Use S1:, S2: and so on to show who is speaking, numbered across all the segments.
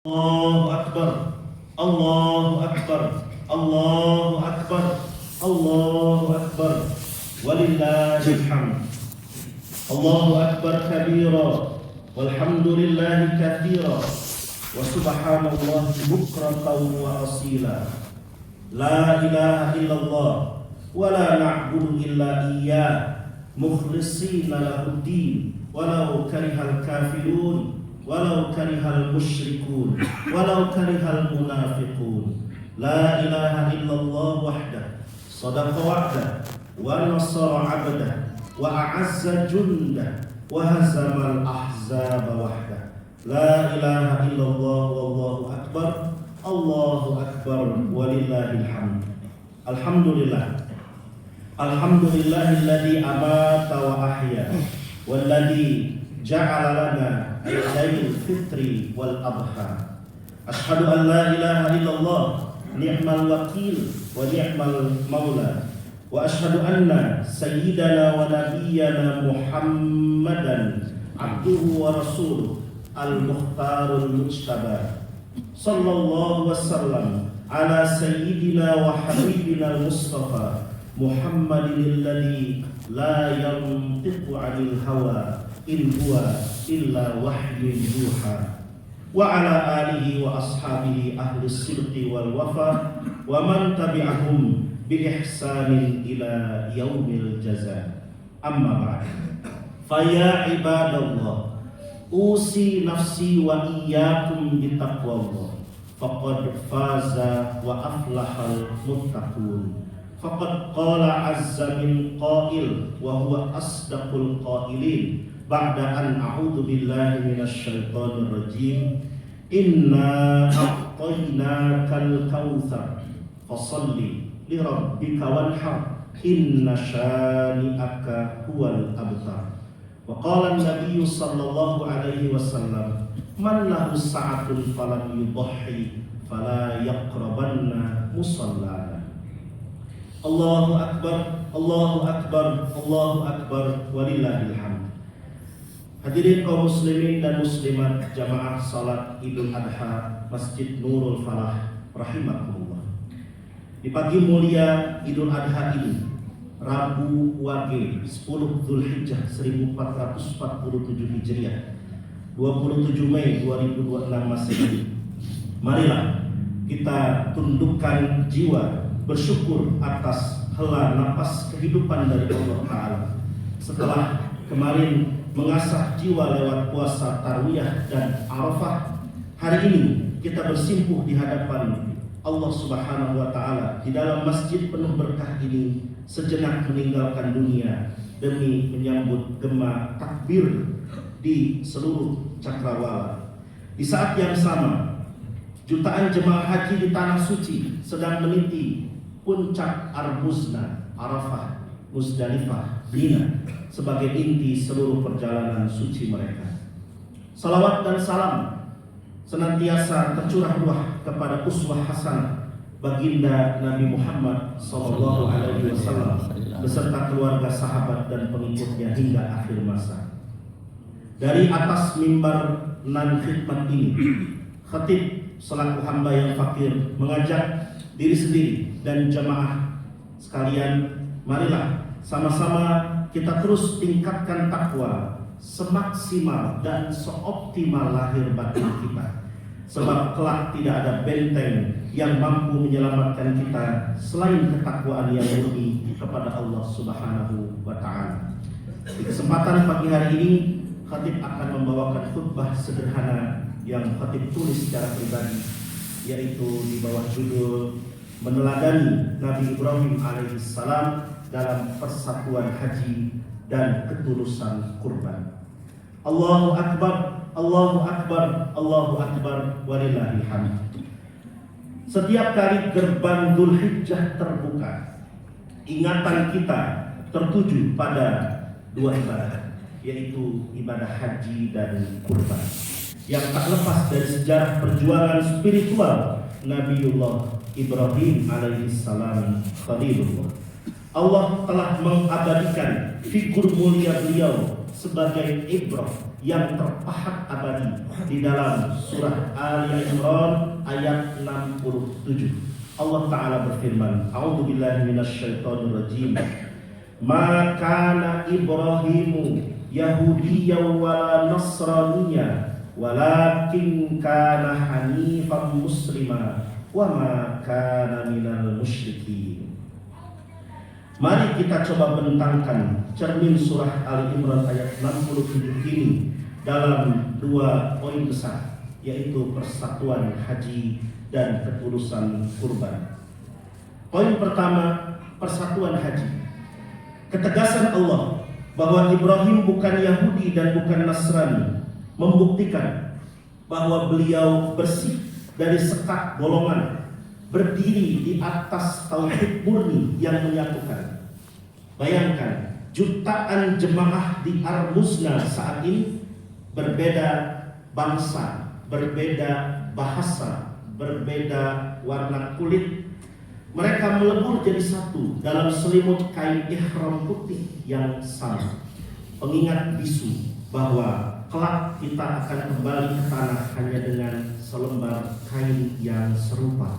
S1: Allahu Akbar, Allahu Akbar, Allahu Akbar, Allahu Akbar, walillahil hamd. Allahu Akbar kabira, walhamdulillahi katsira, wa subhanallahi bukratan wa asila. La ilaha illallah, wa la na'budu illa iyyah, mukhlishina lahuddin, walau karihal kafirun. Walau karihal musyrikun, walau karihal munafiqun. La ilaha illallah wahdah, sadaqa wa'dah, wa nasara 'abdah, wa a'azza jundah, wa hazamal ahzaba wahdah. La ilaha illallah wallahu akbar, Allahu akbar, walillahil hamd. Alhamdulillah. Alhamdulillahilladzi amata wa ahya, walladzi ja'ala lana Aidil fitri wal adha. Ashhadu an la ilaha illallah, ni'mal wakil wa ni'mal maula. Wa ashhadu anna sayyidana wa nabiyyana Muhammadan abduhu wa rasuluh al-mukhtarul mujtaba. Sallallahu wasallam ala sayyidina wa habibina al-mustafa Muhammadin alladhi la yantiqu 'anil hawa in huwa illa wahyun yuha. Wa ala alihi wa ashabihi ahli sidqi wal wafa wa man tabi'ahum bi ihsanin ila yaumil jaza. Amma ba'd. Fa ya ibadallah, usi nafsi wa iyyakum bi taqwallah. Faqad faza wa aflahal muttaqun. Faqad qala azza min qail wa huwa asdaqul qailin. Ba'da an a'udzu billahi minasy syaithanir rajim. Inna a'tainakal kautsar fashalli li rabbika wanhar inna syani'aka huwal abtar. Wa qala an-nabiy sallallahu alaihi wasallam man lahu sa'atun falam yudhhi fala yaqrabanna musallana. Allahu akbar, Allahu akbar, Allahu akbar, walillahil hamd. Hadirin kaum muslimin dan muslimat jamaah salat Idul Adha Masjid Nurul Falah rahimakumullah. Di pagi mulia Idul Adha ini, Rabu Wage 10 Zulhijjah 1447 Hijriah, 27 Mei 2026 Masehi. Marilah kita tundukkan jiwa bersyukur atas hela nafas kehidupan dari Allah Ta'ala. Setelah kemarin mengasah jiwa lewat puasa Tarwiyah dan Arafah, hari ini kita bersimpuh di hadapan Allah Subhanahu wa Ta'ala di dalam masjid penuh berkah ini, sejenak meninggalkan dunia demi menyambut gema takbir di seluruh cakrawala. Di saat yang sama, jutaan jemaah haji di tanah suci sedang meniti puncak Arbuzna, Arafah, Muzdalifah, Mina sebagai inti seluruh perjalanan suci mereka. Salawat dan salam senantiasa tercurah ruah kepada uswah hasanah baginda Nabi Muhammad sallallahu alaihi wasallam beserta keluarga, sahabat dan pengikutnya hingga akhir masa. Dari atas mimbar nan khidmat ini, khatib selaku hamba yang fakir mengajak diri sendiri dan jamaah sekalian, marilah sama-sama kita terus tingkatkan takwa semaksimal dan seoptimal lahir batin kita, sebab kelak tidak ada benteng yang mampu menyelamatkan kita selain ketakwaan yang murni kepada Allah Subhanahu wa Ta'ala. Di kesempatan pagi hari ini, khatib akan membawakan khutbah sederhana yang khatib tulis secara pribadi, yaitu di bawah judul meneladani Nabi Ibrahim alaihissalam dalam persatuan haji dan ketulusan kurban. Allahu akbar, Allahu akbar, Allahu akbar, walillahil hamd. Setiap kali gerbang Dzulhijjah terbuka, ingatan kita tertuju pada dua ibadah, yaitu ibadah haji dan kurban, yang tak lepas dari sejarah perjuangan spiritual Nabiullah Ibrahim alaihissalam Khalilullah. Allah telah mengabadikan figur mulia beliau sebagai ibrah yang terpahat abadi di dalam surah Ali Imran ayat 67. Allah Ta'ala berfirman, A'udzubillahi minasyaitonirrajim. Ma kana Ibrahimu Yahudiyyan wala Nasraniyya walakin kana hanifan muslima wa ma kana minal musyrikin. Mari kita coba bentangkan cermin surah Ali Imran ayat 67 ini dalam dua poin besar, yaitu persatuan haji dan ketulusan kurban. Poin pertama, persatuan haji. Ketegasan Allah bahwa Ibrahim bukan Yahudi dan bukan Nasrani membuktikan bahwa beliau bersih dari sekat golongan, berdiri di atas tauhid murni yang menyatukan. Bayangkan, jutaan jemaah di Ar-Musna saat ini berbeda bangsa, berbeda bahasa, berbeda warna kulit. Mereka melebur jadi satu dalam selimut kain ihram putih yang sama. Pengingat bisu bahwa kelak kita akan kembali ke tanah hanya dengan selembar kain yang serupa.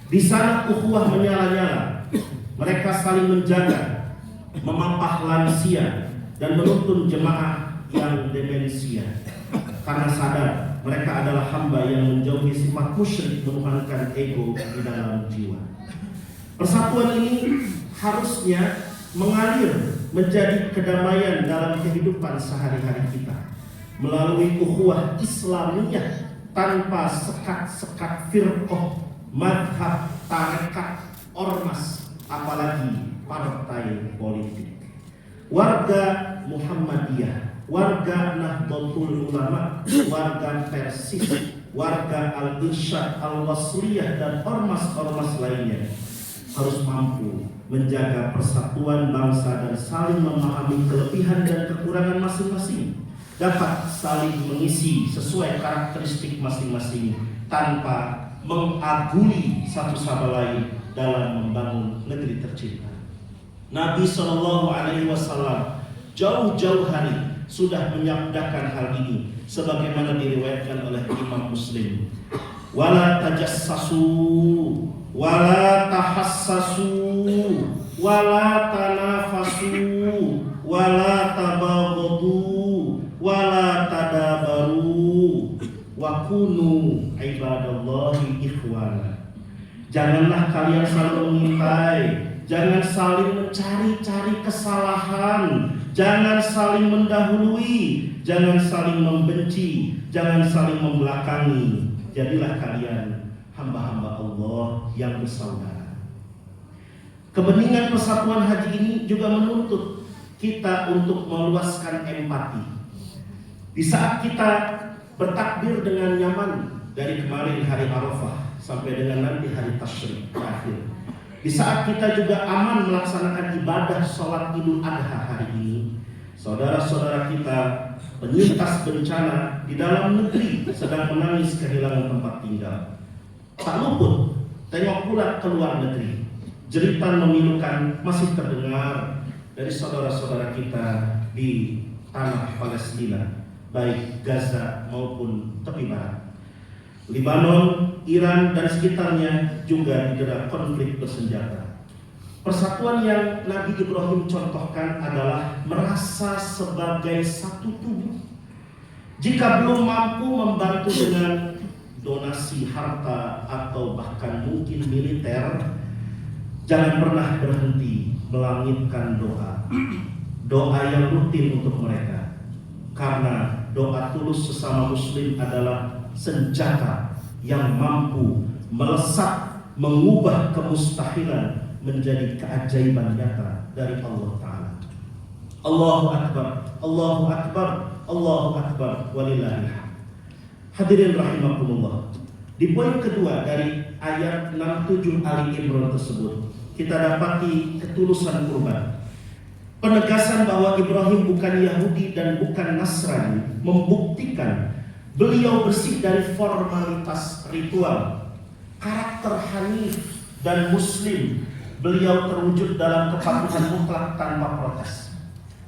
S1: Di sana ukhuwah menyala-nyala. Mereka saling menjaga, memapah lansia dan menuntun jemaah yang demensia, karena sadar mereka adalah hamba yang menjauhi sifat musyrik menuhankan ego di dalam jiwa. Persatuan ini harusnya mengalir menjadi kedamaian dalam kehidupan sehari-hari kita melalui ukhuwah Islamiyah tanpa sekat-sekat firqah, madhab, tarekat, ormas, apalagi partai politik. Warga Muhammadiyah, warga Nahdlatul Ulama, warga Persis, warga Al-Irsyad Al-Wasliyah dan ormas-ormas lainnya harus mampu menjaga persatuan bangsa dan saling memahami kelebihan dan kekurangan masing-masing, dapat saling mengisi sesuai karakteristik masing-masing tanpa mengaguli satu sama lain dalam membangun negeri tercinta. Nabi SAW jauh-jauh hari sudah menyabdakan hal ini sebagaimana diriwayatkan oleh Imam Muslim. Wala tajassasu, wala tahassasu, wala tanafasu, wala tabaghadu, wala tadabaru, wa kunu ibadallahi ikhwana. Janganlah kalian saling mengintai, jangan saling mencari-cari kesalahan, jangan saling mendahului, jangan saling membenci, jangan saling membelakangi. Jadilah kalian hamba-hamba Allah yang bersaudara. Kebeningan persatuan haji ini juga menuntut kita untuk meluaskan empati. Di saat kita bertakbir dengan nyaman dari kemarin hari Arafah sampai dengan nanti hari Tasyrik terakhir, di saat kita juga aman melaksanakan ibadah sholat Idul Adha hari ini, saudara-saudara kita penyintas bencana di dalam negeri sedang menangis kehilangan tempat tinggal. Tak luput tengok pula ke luar negeri, jeritan memilukan masih terdengar dari saudara-saudara kita di tanah Palestina, baik Gaza maupun tepi barat. Lebanon, Iran dan sekitarnya juga didera konflik bersenjata. Persatuan yang Nabi Ibrahim contohkan adalah merasa sebagai satu tubuh. Jika belum mampu membantu dengan donasi harta atau bahkan mungkin militer, jangan pernah berhenti melangitkan doa. Doa yang rutin untuk mereka. Karena doa tulus sesama muslim adalah senjata yang mampu melesat, mengubah kemustahilan menjadi keajaiban nyata dari Allah Ta'ala. Allahu Akbar, Allahu Akbar, Allahu Akbar, walillahil hamd. Hadirin rahimakumullah. Di poin kedua dari ayat 67 Ali Imran tersebut, kita dapati ketulusan kurban. Penegasan bahwa Ibrahim bukan Yahudi dan bukan Nasrani membuktikan beliau bersih dari formalitas ritual. Karakter hanif dan muslim beliau terwujud dalam kepatuhan mutlak tanpa protes.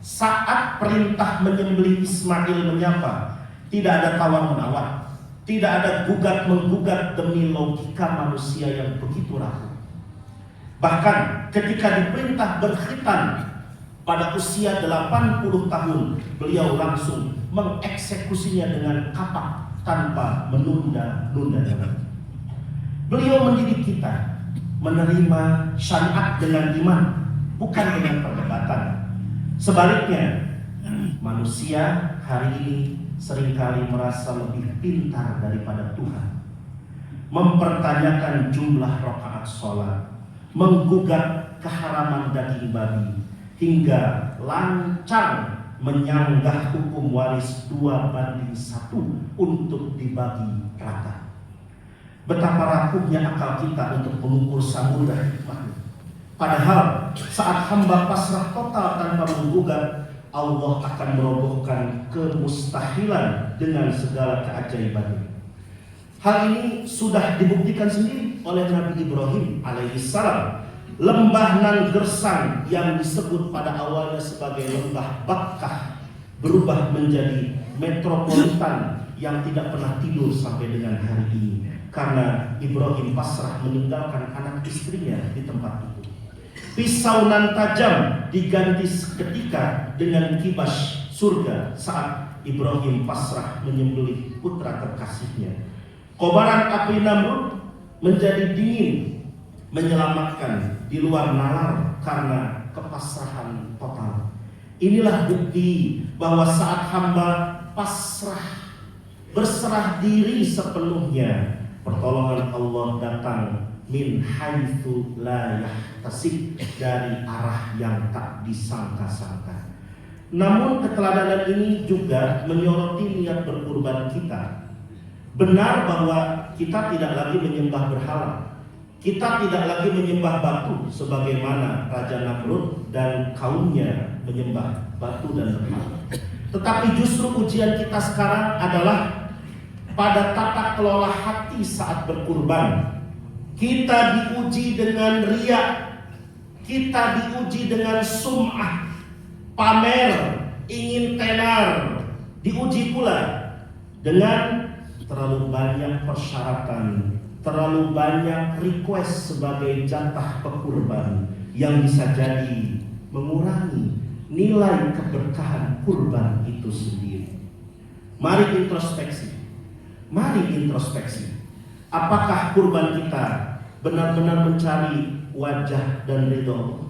S1: Saat perintah menyembelih Ismail menyapa, tidak ada tawar-menawar, tidak ada gugat-menggugat demi logika manusia yang begitu rapuh. Bahkan ketika diperintah berkhitan pada usia 80 tahun, beliau langsung mengeksekusinya dengan kapak tanpa menunda-nunda. Beliau mendidik kita menerima syariat dengan iman, bukan dengan perdebatan. Sebaliknya, manusia hari ini seringkali merasa lebih pintar daripada Tuhan, mempertanyakan jumlah rakaat sholat, menggugat keharaman daging babi, hingga lancang menyanggah hukum waris 2:1 untuk dibagi rata. Betapa rapuhnya akal kita untuk mengukur samudra hikmahnya. Padahal saat hamba pasrah total tanpa menggugat, Allah akan merobohkan kemustahilan dengan segala keajaibannya. Hal ini sudah dibuktikan sendiri oleh Nabi Ibrahim alaihissalam. Lembah nan gersang yang disebut pada awalnya sebagai lembah Bakkah berubah menjadi metropolitan yang tidak pernah tidur sampai dengan hari ini, karena Ibrahim pasrah meninggalkan anak istrinya di tempat itu. Pisau nan tajam diganti seketika dengan kibas surga saat Ibrahim pasrah menyembelih putra terkasihnya. Kobaran api Namrud menjadi dingin, menyelamatkan di luar nalar karena kepasrahan total. Inilah bukti bahwa saat hamba pasrah, berserah diri sepenuhnya, pertolongan Allah datang min haitsu la yahtasib, dari arah yang tak disangka-sangka. Namun keteladanan ini juga menyoroti niat berkurban kita. Benar bahwa kita tidak lagi menyembah berhala, kita tidak lagi menyembah batu sebagaimana Raja Namrud dan kaumnya menyembah batu dan berhala. Tetapi justru ujian kita sekarang adalah pada tata kelola hati saat berkurban. Kita diuji dengan riya, kita diuji dengan sum'ah, pamer, ingin tenar, diuji pula dengan terlalu banyak persyaratan, terlalu banyak request sebagai jatah pekurban yang bisa jadi mengurangi nilai keberkahan kurban itu sendiri. Mari introspeksi. Mari introspeksi. Apakah kurban kita benar-benar mencari wajah dan ridho?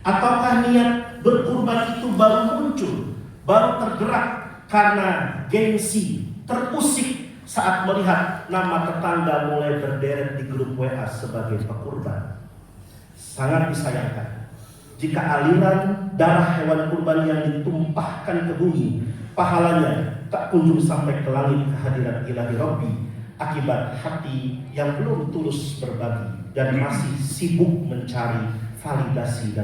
S1: Ataukah niat berkurban itu baru muncul, baru tergerak karena gengsi, terusik saat melihat nama tetangga mulai berderet di grup WA sebagai pekurban? Sangat disayangkan jika aliran darah hewan kurban yang ditumpahkan ke bumi, pahalanya tak kunjung sampai ke langit kehadiran ilahi Rabbi, akibat hati yang belum tulus berbagi dan masih sibuk mencari validasi dari